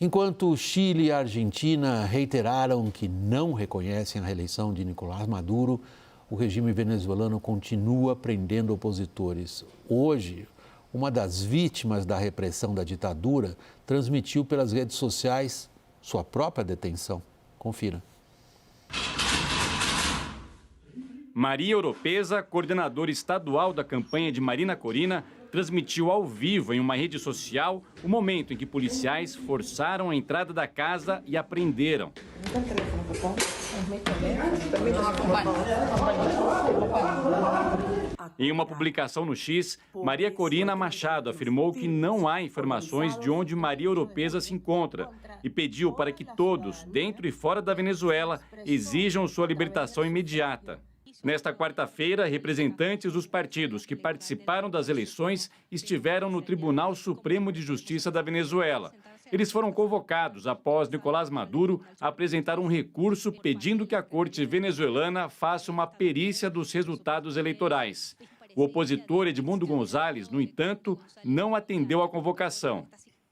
Enquanto Chile e Argentina reiteraram que não reconhecem a reeleição de Nicolás Maduro, o regime venezuelano continua prendendo opositores. Hoje, uma das vítimas da repressão da ditadura transmitiu pelas redes sociais sua própria detenção. Confira. Maria Oropesa, coordenadora estadual da campanha de Marina Corina, transmitiu ao vivo em uma rede social o momento em que policiais forçaram a entrada da casa e a prenderam. Em uma publicação no X, Maria Corina Machado afirmou que não há informações de onde Maria Oropesa se encontra e pediu para que todos, dentro e fora da Venezuela, exijam sua libertação imediata. Nesta quarta-feira, representantes dos partidos que participaram das eleições estiveram no Tribunal Supremo de Justiça da Venezuela. Eles foram convocados após Nicolás Maduro apresentar um recurso pedindo que a corte venezuelana faça uma perícia dos resultados eleitorais. O opositor Edmundo González, no entanto, não atendeu à convocação.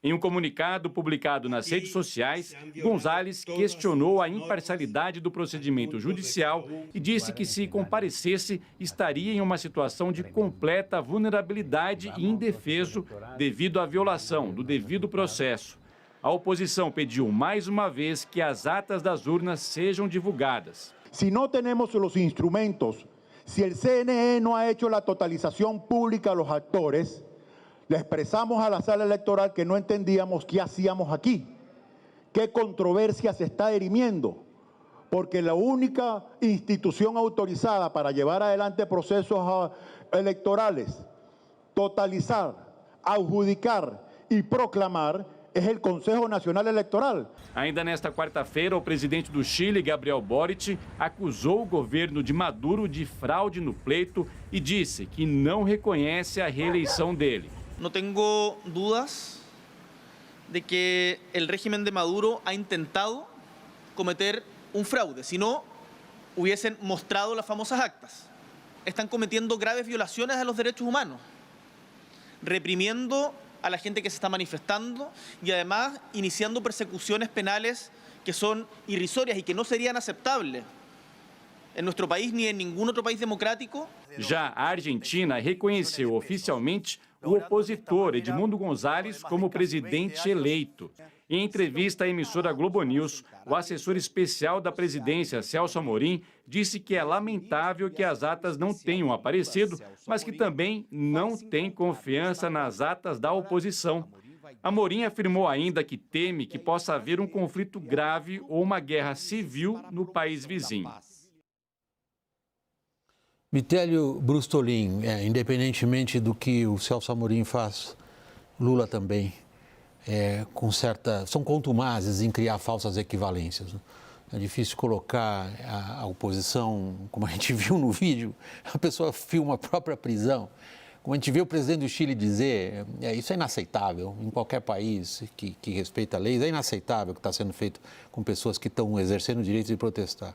Em um comunicado publicado nas redes sociais, González questionou a imparcialidade do procedimento judicial e disse que, se comparecesse, estaria em uma situação de completa vulnerabilidade e indefeso devido à violação do devido processo. A oposição pediu mais uma vez que as atas das urnas sejam divulgadas. Se não temos os instrumentos, se o CNE não ha hecho a totalização pública dos atores, le expresamos a la sala electoral que no entendíamos qué hacíamos aquí, qué controversia se está dirimiendo, porque la única institución autorizada para llevar adelante procesos electorales, totalizar, adjudicar y proclamar es el Consejo Nacional Eleitoral. Ainda nesta quarta-feira, o presidente do Chile, Gabriel Boric, acusou o governo de Maduro de fraude no pleito e disse que não reconhece a reeleição dele. No tengo dudas de que el régimen de Maduro ha intentado cometer un fraude, si no hubiesen mostrado las famosas actas. Están cometiendo graves violaciones a los derechos humanos, reprimiendo a la gente que se está manifestando y además iniciando persecuciones penales que son irrisorias y que no serían aceptables en nuestro país ni en ningún otro país democrático. Já a Argentina reconheceu oficialmente o opositor Edmundo González como presidente eleito. Em entrevista à emissora Globo News, o assessor especial da presidência, Celso Amorim, disse que é lamentável que as atas não tenham aparecido, mas que também não tem confiança nas atas da oposição. Amorim afirmou ainda que teme que possa haver um conflito grave ou uma guerra civil no país vizinho. Vitélio Brustolin, independentemente do que o Celso Amorim faz, Lula também, são contumazes em criar falsas equivalências. Né? É difícil colocar a oposição, como a gente viu no vídeo, a pessoa filma a própria prisão. Como a gente vê o presidente do Chile dizer, isso é inaceitável em qualquer país que respeita leis, é inaceitável o que está sendo feito com pessoas que estão exercendo o direito de protestar.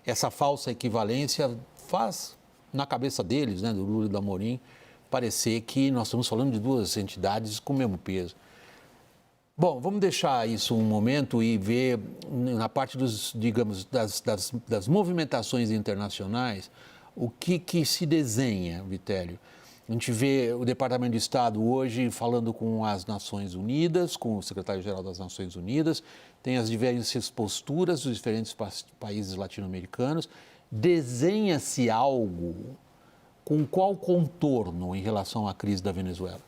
Essa falsa equivalência faz, na cabeça deles, né, do Lula e do Amorim, parecer que nós estamos falando de duas entidades com o mesmo peso. Bom, vamos deixar isso um momento e ver na parte das movimentações internacionais o que se desenha, Vitélio. A gente vê o Departamento de Estado hoje falando com as Nações Unidas, com o secretário-geral das Nações Unidas, tem as diversas posturas dos diferentes países latino-americanos. Desenha-se algo com qual contorno em relação à crise da Venezuela?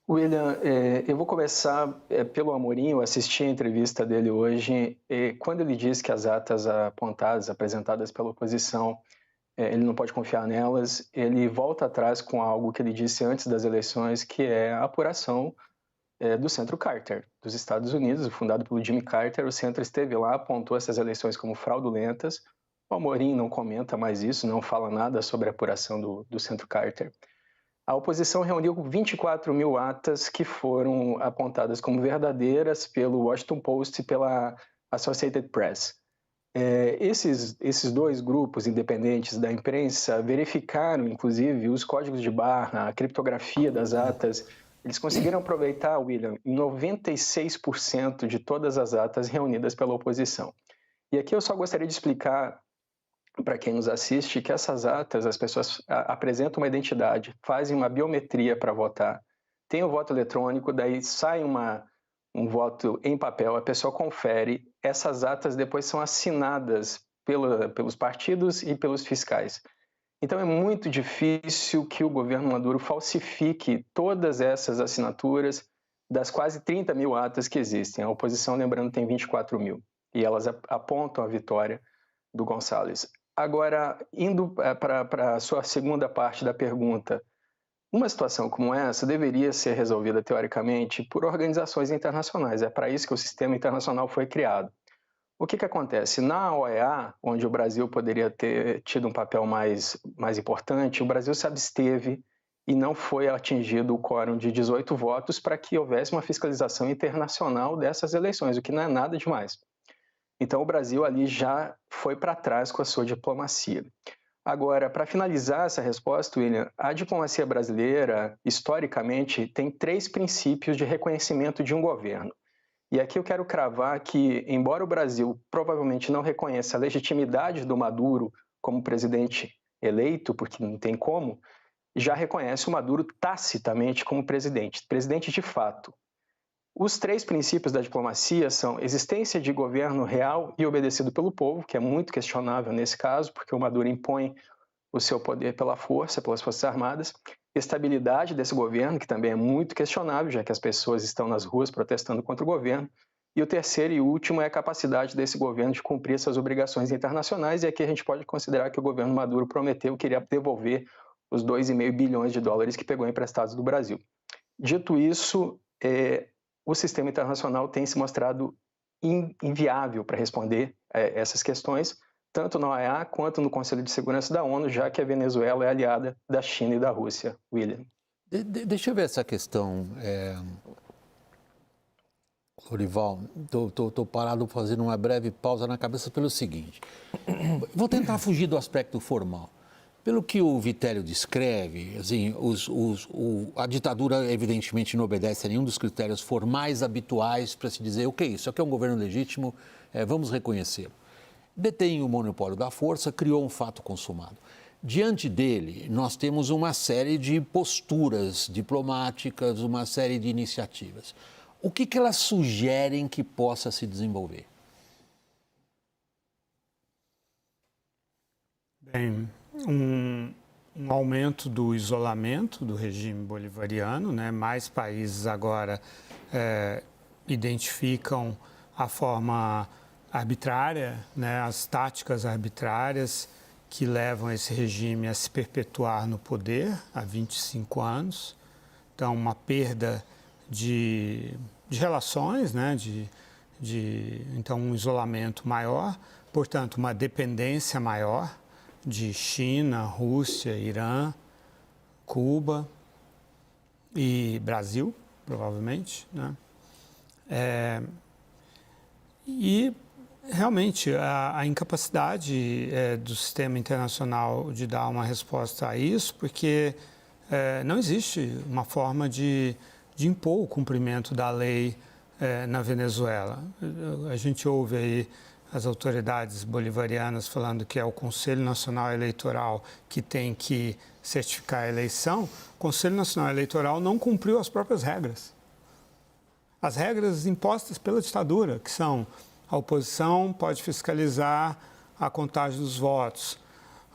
William, eu vou começar pelo Amorim. Eu assisti a entrevista dele hoje. Quando ele diz que as atas apontadas, apresentadas pela oposição, ele não pode confiar nelas, ele volta atrás com algo que ele disse antes das eleições, que é a apuração do Centro Carter, dos Estados Unidos, fundado pelo Jimmy Carter. O centro esteve lá, apontou essas eleições como fraudulentas. O Amorim não comenta mais isso, não fala nada sobre a apuração do Centro Carter. A oposição reuniu 24 mil atas que foram apontadas como verdadeiras pelo Washington Post e pela Associated Press. Esses dois grupos independentes da imprensa verificaram, inclusive, os códigos de barra, a criptografia das atas, Eles conseguiram aproveitar, William, 96% de todas as atas reunidas pela oposição. E aqui eu só gostaria de explicar para quem nos assiste que essas atas, as pessoas apresentam uma identidade, fazem uma biometria para votar, tem o voto eletrônico, daí sai um voto em papel, a pessoa confere, essas atas depois são assinadas pelos partidos e pelos fiscais. Então é muito difícil que o governo Maduro falsifique todas essas assinaturas das quase 30 mil atas que existem. A oposição, lembrando, tem 24 mil, e elas apontam a vitória do Gonçalves. Agora, indo para a sua segunda parte da pergunta, uma situação como essa deveria ser resolvida, teoricamente, por organizações internacionais. É para isso que o sistema internacional foi criado. O que acontece? Na OEA, onde o Brasil poderia ter tido um papel mais importante, o Brasil se absteve e não foi atingido o quórum de 18 votos para que houvesse uma fiscalização internacional dessas eleições, o que não é nada demais. Então, o Brasil ali já foi para trás com a sua diplomacia. Agora, para finalizar essa resposta, William, a diplomacia brasileira, historicamente, tem 3 princípios de reconhecimento de um governo. E aqui eu quero cravar que, embora o Brasil provavelmente não reconheça a legitimidade do Maduro como presidente eleito, porque não tem como, já reconhece o Maduro tacitamente como presidente de fato. Os 3 princípios da diplomacia são existência de governo real e obedecido pelo povo, que é muito questionável nesse caso, porque o Maduro impõe o seu poder pela força, pelas Forças Armadas, estabilidade desse governo, que também é muito questionável, já que as pessoas estão nas ruas protestando contra o governo, e o terceiro e último é a capacidade desse governo de cumprir essas obrigações internacionais, e aqui a gente pode considerar que o governo Maduro prometeu que iria devolver os 2,5 bilhões de dólares que pegou emprestados do Brasil. Dito isso, o sistema internacional tem se mostrado inviável para responder essas questões, tanto na OEA quanto no Conselho de Segurança da ONU, já que a Venezuela é aliada da China e da Rússia. William. Deixa eu ver essa questão, Lorival. Estou parado fazendo uma breve pausa na cabeça pelo seguinte. Vou tentar fugir do aspecto formal. Pelo que o Vitélio descreve, assim, a ditadura evidentemente não obedece a nenhum dos critérios formais habituais para se dizer, ok, isso aqui é um governo legítimo, vamos reconhecê-lo. Detém o monopólio da força, criou um fato consumado. Diante dele, nós temos uma série de posturas diplomáticas, uma série de iniciativas. O que elas sugerem que possa se desenvolver? Bem, um aumento do isolamento do regime bolivariano, né? Mais países agora identificam a forma arbitrária, né? As táticas arbitrárias que levam esse regime a se perpetuar no poder há 25 anos. Então, uma perda de relações, né? Então, um isolamento maior, portanto, uma dependência maior de China, Rússia, Irã, Cuba e Brasil, provavelmente, né? E realmente a incapacidade do sistema internacional de dar uma resposta a isso, porque não existe uma forma de impor o cumprimento da lei na Venezuela. A gente ouve aí as autoridades bolivarianas falando que é o Conselho Nacional Eleitoral que tem que certificar a eleição. O Conselho Nacional Eleitoral não cumpriu as próprias regras. As regras impostas pela ditadura, que são a oposição pode fiscalizar a contagem dos votos.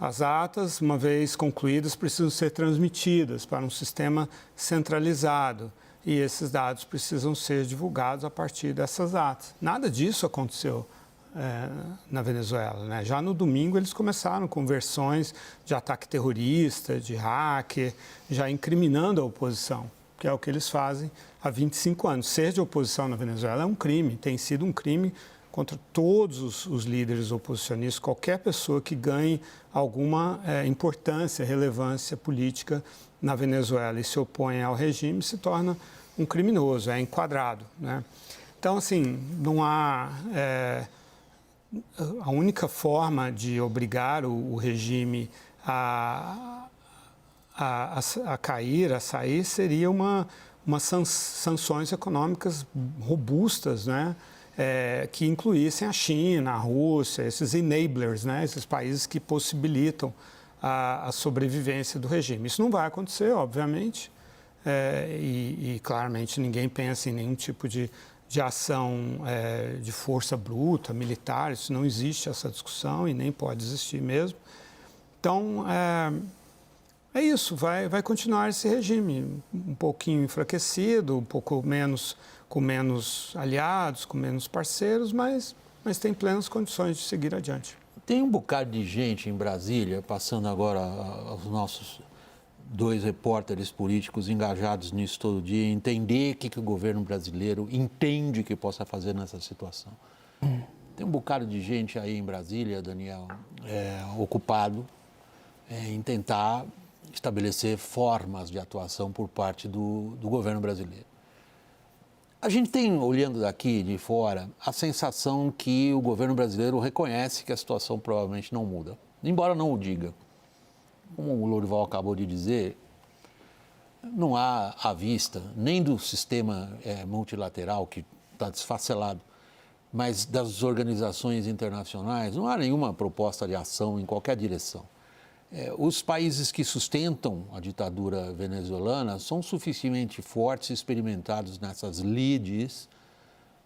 As atas, uma vez concluídas, precisam ser transmitidas para um sistema centralizado e esses dados precisam ser divulgados a partir dessas atas. Nada disso aconteceu na Venezuela, né? Já no domingo eles começaram com versões de ataque terrorista, de hacker, já incriminando a oposição, que é o que eles fazem há 25 anos. Ser de oposição na Venezuela é um crime, tem sido um crime contra todos os líderes oposicionistas, qualquer pessoa que ganhe alguma importância, relevância política na Venezuela e se opõe ao regime, se torna um criminoso, é enquadrado, né? Então, assim, não há... a única forma de obrigar o regime a cair, a sair, seria uma umas sanções econômicas robustas, né? Que incluíssem a China, a Rússia, esses enablers, né? Esses países que possibilitam a sobrevivência do regime. Isso não vai acontecer, obviamente, e claramente ninguém pensa em nenhum tipo de ação de força bruta, militar. Isso não existe, essa discussão, e nem pode existir mesmo. Então, é isso, vai continuar esse regime um pouquinho enfraquecido, um pouco menos, com menos aliados, com menos parceiros, mas tem plenas condições de seguir adiante. Tem um bocado de gente em Brasília, passando agora aos nossos 2 repórteres políticos engajados nisso todo dia, entender o que o governo brasileiro entende que possa fazer nessa situação. Tem um bocado de gente aí em Brasília, Daniel, ocupado em tentar estabelecer formas de atuação por parte do governo brasileiro. A gente tem, olhando daqui de fora, a sensação que o governo brasileiro reconhece que a situação provavelmente não muda, embora não o diga. Como o Lourival acabou de dizer, não há à vista, nem do sistema multilateral, que está desfacelado, mas das organizações internacionais, não há nenhuma proposta de ação em qualquer direção. Os países que sustentam a ditadura venezuelana são suficientemente fortes e experimentados nessas lides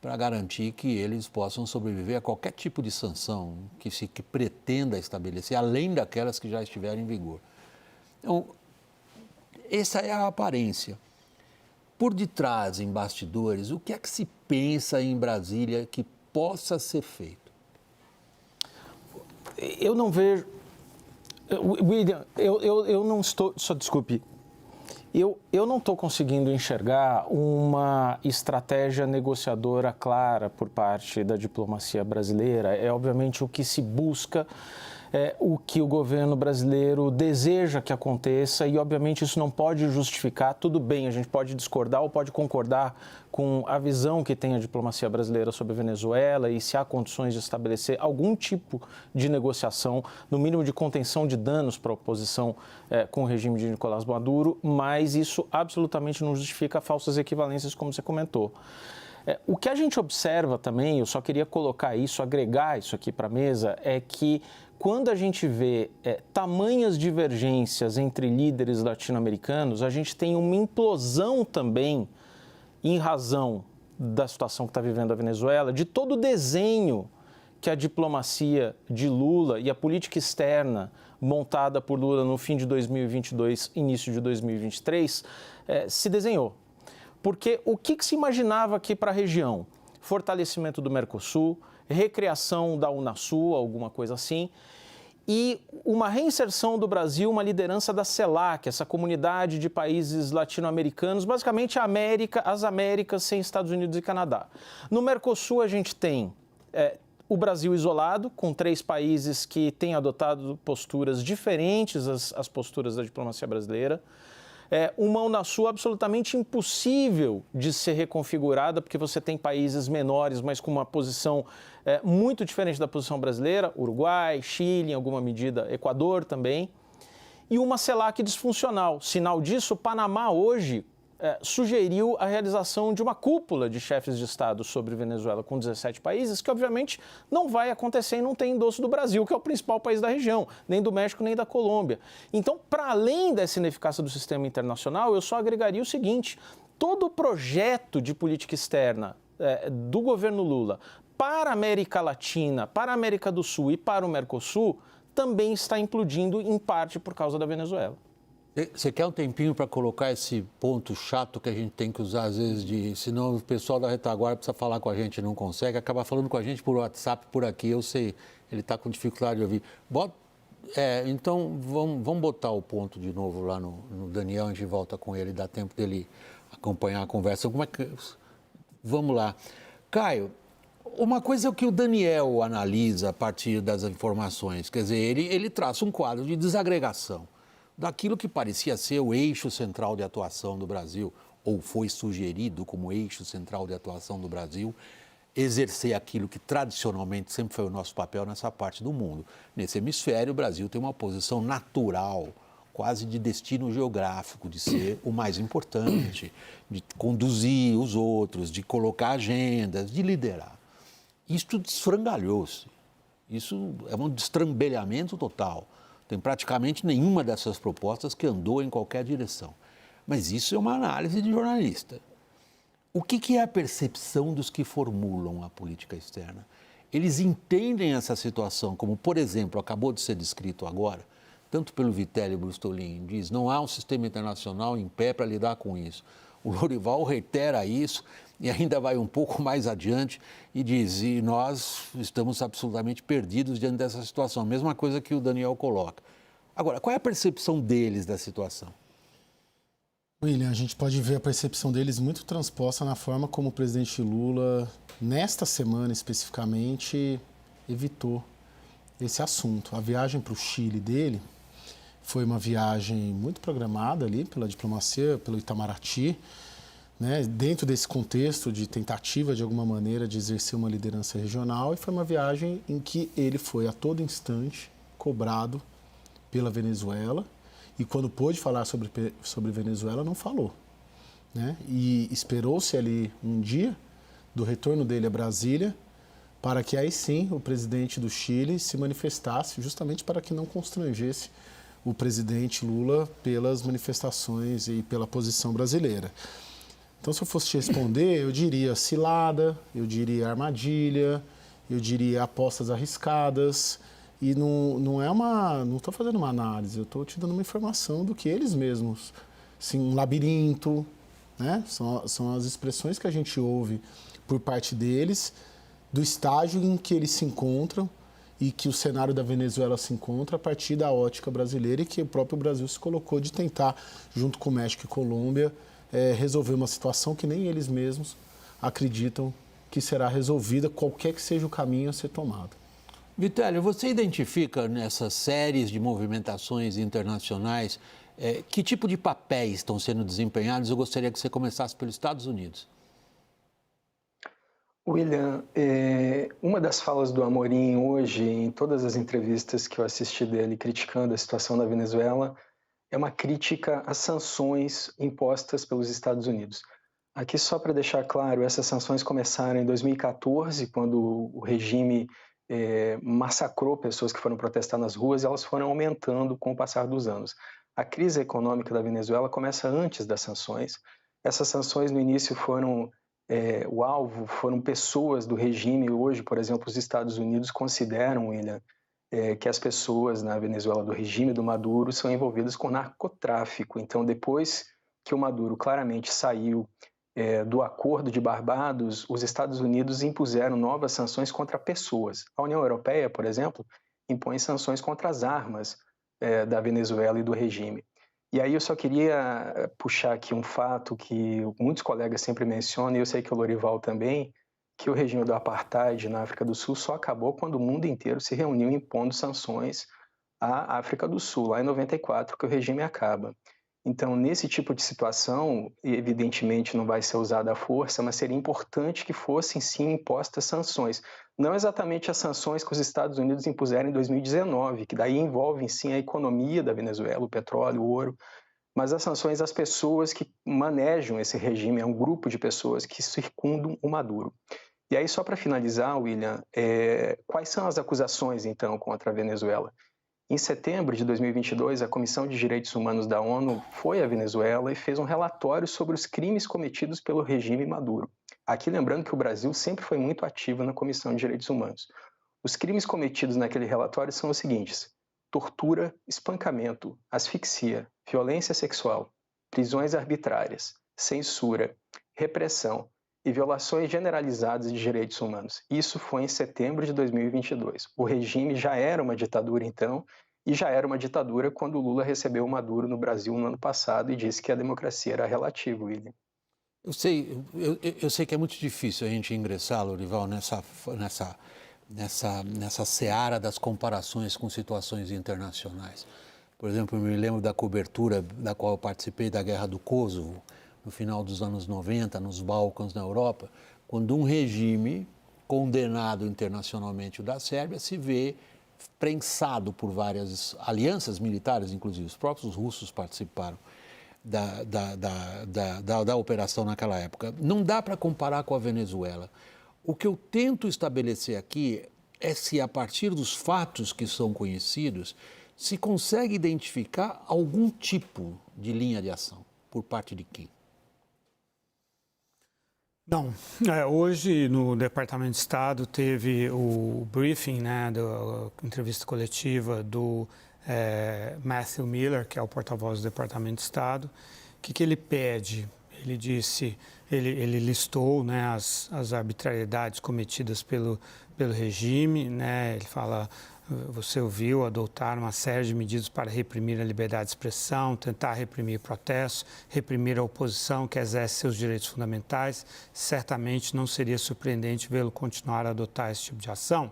para garantir que eles possam sobreviver a qualquer tipo de sanção que pretenda estabelecer, além daquelas que já estiverem em vigor. Então, essa é a aparência. Por detrás, em bastidores, o que é que se pensa em Brasília que possa ser feito? Eu não vejo... William, eu não estou... Só desculpe. Eu não estou conseguindo enxergar uma estratégia negociadora clara por parte da diplomacia brasileira. É obviamente o que se busca, o que o governo brasileiro deseja que aconteça e obviamente isso não pode justificar. Tudo bem, a gente pode discordar ou pode concordar com a visão que tem a diplomacia brasileira sobre a Venezuela e se há condições de estabelecer algum tipo de negociação, no mínimo de contenção de danos para a oposição com o regime de Nicolás Maduro, mas isso absolutamente não justifica falsas equivalências, como você comentou. O que a gente observa também, eu só queria colocar isso, agregar isso aqui para a mesa, é que quando a gente vê tamanhas divergências entre líderes latino-americanos, a gente tem uma implosão também, em razão da situação que está vivendo a Venezuela, de todo o desenho que a diplomacia de Lula e a política externa montada por Lula no fim de 2022, início de 2023, se desenhou. Porque o que se imaginava aqui para a região? Fortalecimento do Mercosul, recriação da Unasul, alguma coisa assim, e uma reinserção do Brasil, uma liderança da CELAC, essa comunidade de países latino-americanos, basicamente as Américas sem Estados Unidos e Canadá. No Mercosul a gente tem o Brasil isolado, com 3 países que têm adotado posturas diferentes às posturas da diplomacia brasileira. Uma Unasul absolutamente impossível de ser reconfigurada, porque você tem países menores, mas com uma posição muito diferente da posição brasileira, Uruguai, Chile, em alguma medida, Equador também, e uma CELAC disfuncional. Sinal disso, o Panamá hoje sugeriu a realização de uma cúpula de chefes de Estado sobre Venezuela com 17 países, que obviamente não vai acontecer e não tem endosso do Brasil, que é o principal país da região, nem do México, nem da Colômbia. Então, para além dessa ineficácia do sistema internacional, eu só agregaria o seguinte: todo o projeto de política externa do governo Lula para a América Latina, para a América do Sul e para o Mercosul também está implodindo, em parte por causa da Venezuela. Você quer um tempinho para colocar esse ponto chato que a gente tem que usar às vezes, senão o pessoal da retaguarda precisa falar com a gente e não consegue, acaba falando com a gente por WhatsApp, por aqui, eu sei, ele está com dificuldade de ouvir. Então, vamos botar o ponto de novo lá no Daniel, a gente volta com ele, dá tempo dele acompanhar a conversa. Vamos lá. Caio, uma coisa é o que o Daniel analisa a partir das informações, quer dizer, ele traça um quadro de desagregação daquilo que parecia ser o eixo central de atuação do Brasil, ou foi sugerido como eixo central de atuação do Brasil, exercer aquilo que tradicionalmente sempre foi o nosso papel nessa parte do mundo. Nesse hemisfério, o Brasil tem uma posição natural quase de destino geográfico, de ser o mais importante, de conduzir os outros, de colocar agendas, de liderar. Isso desfrangalhou-se. Isso é um destrambelhamento total. Tem praticamente nenhuma dessas propostas que andou em qualquer direção. Mas isso é uma análise de jornalista. O que é a percepção dos que formulam a política externa? Eles entendem essa situação, como, por exemplo, acabou de ser descrito agora, tanto pelo Vitelli Brustolin, diz, não há um sistema internacional em pé para lidar com isso. O Lorival reitera isso e ainda vai um pouco mais adiante e diz, e nós estamos absolutamente perdidos diante dessa situação. Mesma coisa que o Daniel coloca. Agora, qual é a percepção deles da situação? William, a gente pode ver a percepção deles muito transposta na forma como o presidente Lula, nesta semana especificamente, evitou esse assunto. A viagem para o Chile dele foi uma viagem muito programada ali pela diplomacia, pelo Itamaraty, né, dentro desse contexto de tentativa, de alguma maneira, de exercer uma liderança regional, e foi uma viagem em que ele foi a todo instante cobrado pela Venezuela, e quando pôde falar sobre Venezuela, não falou, né? E esperou-se ali um dia do retorno dele a Brasília para que aí sim o presidente do Chile se manifestasse, justamente para que não constrangesse o presidente Lula pelas manifestações e pela posição brasileira. Então, se eu fosse te responder, eu diria cilada, eu diria armadilha, eu diria apostas arriscadas. E não estou fazendo uma análise, eu estou te dando uma informação do que eles mesmos, assim, um labirinto, né? São as expressões que a gente ouve por parte deles, do estágio em que eles se encontram e que o cenário da Venezuela se encontra a partir da ótica brasileira e que o próprio Brasil se colocou de tentar, junto com México e Colômbia, resolver uma situação que nem eles mesmos acreditam que será resolvida, qualquer que seja o caminho a ser tomado. Vitelli, você identifica nessas séries de movimentações internacionais que tipo de papéis estão sendo desempenhados? Eu gostaria que você começasse pelos Estados Unidos. William, uma das falas do Amorim hoje, em todas as entrevistas que eu assisti dele criticando a situação da Venezuela, é uma crítica às sanções impostas pelos Estados Unidos. Aqui, só para deixar claro, essas sanções começaram em 2014, quando o regime massacrou pessoas que foram protestar nas ruas, e elas foram aumentando com o passar dos anos. A crise econômica da Venezuela começa antes das sanções. Essas sanções no início foram, o alvo foram pessoas do regime. Hoje, por exemplo, os Estados Unidos consideram, William, que as pessoas na Venezuela do regime do Maduro são envolvidas com narcotráfico. Então, depois que o Maduro claramente saiu do Acordo de Barbados, os Estados Unidos impuseram novas sanções contra pessoas. A União Europeia, por exemplo, impõe sanções contra as armas da Venezuela e do regime. E aí eu só queria puxar aqui um fato que muitos colegas sempre mencionam, e eu sei que o Lorival também, que o regime do apartheid na África do Sul só acabou quando o mundo inteiro se reuniu impondo sanções à África do Sul, lá em 94, que o regime acaba. Então, nesse tipo de situação, evidentemente não vai ser usada a força, mas seria importante que fossem, sim, impostas sanções. Não exatamente as sanções que os Estados Unidos impuseram em 2019, que daí envolvem, sim, a economia da Venezuela, o petróleo, o ouro, mas as sanções às pessoas que manejam esse regime, é um grupo de pessoas que circundam o Maduro. E aí, só para finalizar, William, quais são as acusações, então, contra a Venezuela? Em setembro de 2022, a Comissão de Direitos Humanos da ONU foi à Venezuela e fez um relatório sobre os crimes cometidos pelo regime Maduro. Aqui lembrando que o Brasil sempre foi muito ativo na Comissão de Direitos Humanos. Os crimes cometidos naquele relatório são os seguintes: tortura, espancamento, asfixia, violência sexual, prisões arbitrárias, censura, repressão e violações generalizadas de direitos humanos. Isso foi em setembro de 2022. O regime já era uma ditadura então, e já era uma ditadura quando Lula recebeu o Maduro no Brasil no ano passado e disse que a democracia era relativa, William. Eu sei que é muito difícil a gente ingressar, Lorival, nessa seara das comparações com situações internacionais. Por exemplo, eu me lembro da cobertura da qual eu participei da Guerra do Kosovo, no final dos anos 90, nos Balcãs, na Europa, quando um regime condenado internacionalmente, o da Sérvia, se vê prensado por várias alianças militares, inclusive os próprios russos participaram da operação naquela época. Não dá para comparar com a Venezuela. O que eu tento estabelecer aqui é se, a partir dos fatos que são conhecidos, se consegue identificar algum tipo de linha de ação por parte de quem. Não, hoje no Departamento de Estado teve o briefing, né, da entrevista coletiva do Matthew Miller, que é o porta-voz do Departamento de Estado. O que ele pede? Ele disse, ele listou, né, as arbitrariedades cometidas pelo regime, né, ele fala, você ouviu, adotar uma série de medidas para reprimir a liberdade de expressão, tentar reprimir protestos, reprimir a oposição que exerce seus direitos fundamentais. Certamente não seria surpreendente vê-lo continuar a adotar esse tipo de ação.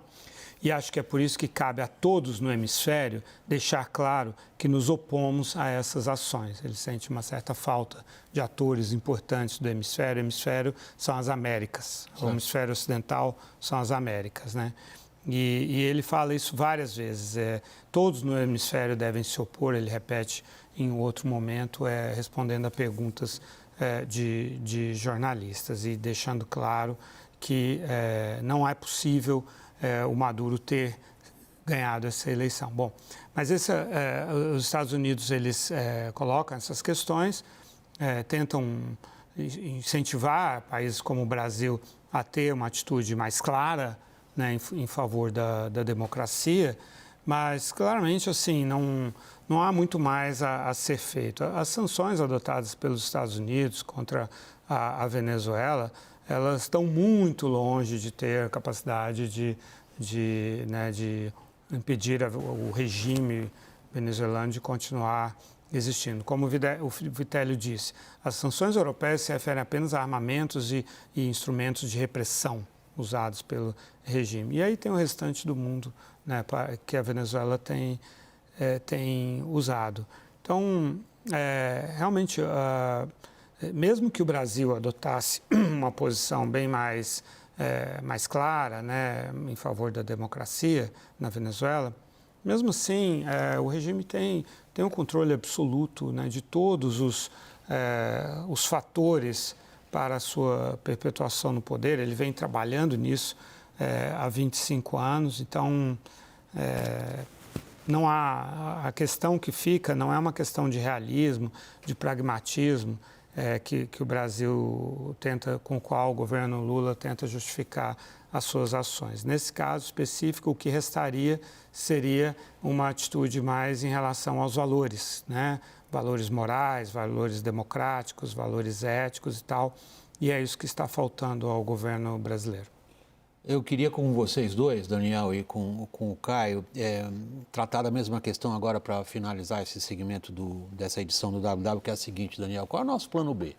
E acho que é por isso que cabe a todos no hemisfério deixar claro que nos opomos a essas ações. Ele sente uma certa falta de atores importantes do hemisfério. O hemisfério são as Américas, o hemisfério ocidental são as Américas, né? E ele fala isso várias vezes. Todos no hemisfério devem se opor, ele repete em outro momento, respondendo a perguntas de jornalistas e deixando claro que não é possível o Maduro ter ganhado essa eleição. Bom, mas os Estados Unidos, eles colocam essas questões, tentam incentivar países como o Brasil a ter uma atitude mais clara, né, em favor da democracia, mas claramente assim não há muito mais a ser feito. As sanções adotadas pelos Estados Unidos contra a Venezuela, elas estão muito longe de ter a capacidade de impedir o regime venezuelano de continuar existindo. Como o Vitélio disse, as sanções europeias se referem apenas a armamentos e instrumentos de repressão usados pelo regime. E aí tem o restante do mundo, né, que a Venezuela tem usado. Então, realmente, mesmo que o Brasil adotasse uma posição bem mais clara, né, em favor da democracia na Venezuela, mesmo assim, o regime tem um controle absoluto, né, de todos os fatores para a sua perpetuação no poder. Ele vem trabalhando nisso há 25 anos, então não há, a questão que fica não é uma questão de realismo, de pragmatismo, que o Brasil tenta, com o qual o governo Lula tenta justificar as suas ações. Nesse caso específico, o que restaria seria uma atitude mais em relação aos valores, né? Valores morais, valores democráticos, valores éticos e tal, e é isso que está faltando ao governo brasileiro. Eu queria com vocês dois, Daniel, e com o Caio, tratar da mesma questão agora para finalizar esse segmento dessa edição do WW, que é a seguinte, Daniel, qual é o nosso plano B?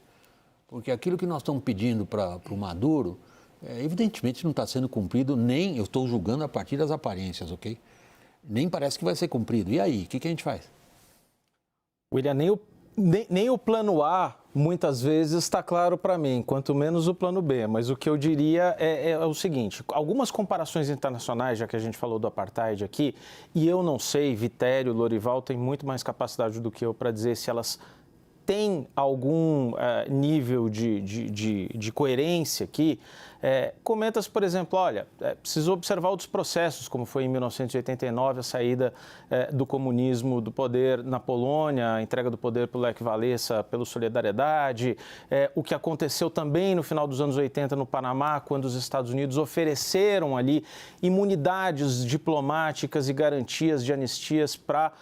Porque aquilo que nós estamos pedindo para o Maduro, evidentemente não está sendo cumprido, nem eu estou julgando a partir das aparências, ok? Nem parece que vai ser cumprido. E aí, o que a gente faz? William, nem o plano A muitas vezes está claro para mim, quanto menos o plano B. Mas o que eu diria é o seguinte, algumas comparações internacionais, já que a gente falou do apartheid aqui, e eu não sei, Vitélio, Lorival tem muito mais capacidade do que eu para dizer se elas têm algum nível de coerência aqui. Comenta-se, por exemplo, olha, precisa observar outros processos, como foi em 1989 a saída do comunismo do poder na Polônia, a entrega do poder para o Lech Walesa pela Solidariedade, o que aconteceu também no final dos anos 80 no Panamá, quando os Estados Unidos ofereceram ali imunidades diplomáticas e garantias de anistias para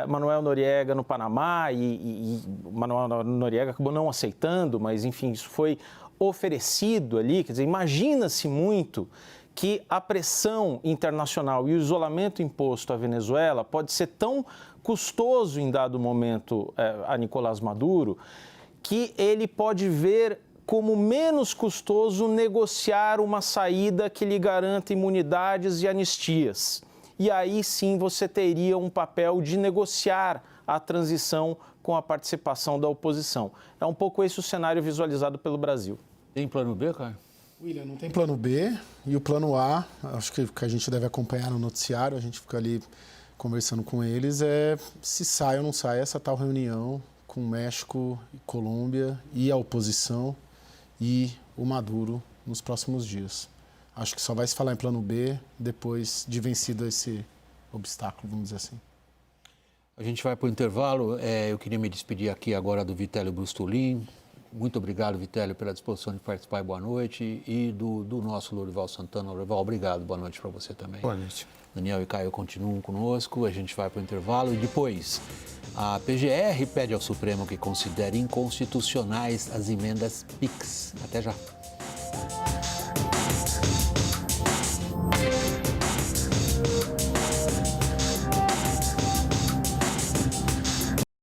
Manuel Noriega no Panamá, e Manuel Noriega acabou não aceitando, mas enfim, isso foi oferecido ali. Quer dizer, imagina-se muito que a pressão internacional e o isolamento imposto à Venezuela pode ser tão custoso em dado momento a Nicolás Maduro, que ele pode ver como menos custoso negociar uma saída que lhe garanta imunidades e anistias. E aí sim você teria um papel de negociar a transição com a participação da oposição. É um pouco esse o cenário visualizado pelo Brasil. Tem plano B, cara? William, não tem plano B e o plano A, acho que a gente deve acompanhar no noticiário, a gente fica ali conversando com eles, é se sai ou não sai essa tal reunião com México e Colômbia e a oposição e o Maduro nos próximos dias. Acho que só vai se falar em plano B depois de vencido esse obstáculo, vamos dizer assim. A gente vai para o intervalo. Eu queria me despedir aqui agora do Vitélio Brustolin. Muito obrigado, Vitélio, pela disposição de participar e boa noite. E do nosso Lorival Santana. Lorival, obrigado, boa noite para você também. Boa noite. Daniel e Caio continuam conosco, a gente vai para o intervalo e depois a PGR pede ao Supremo que considere inconstitucionais as emendas PIX. Até já.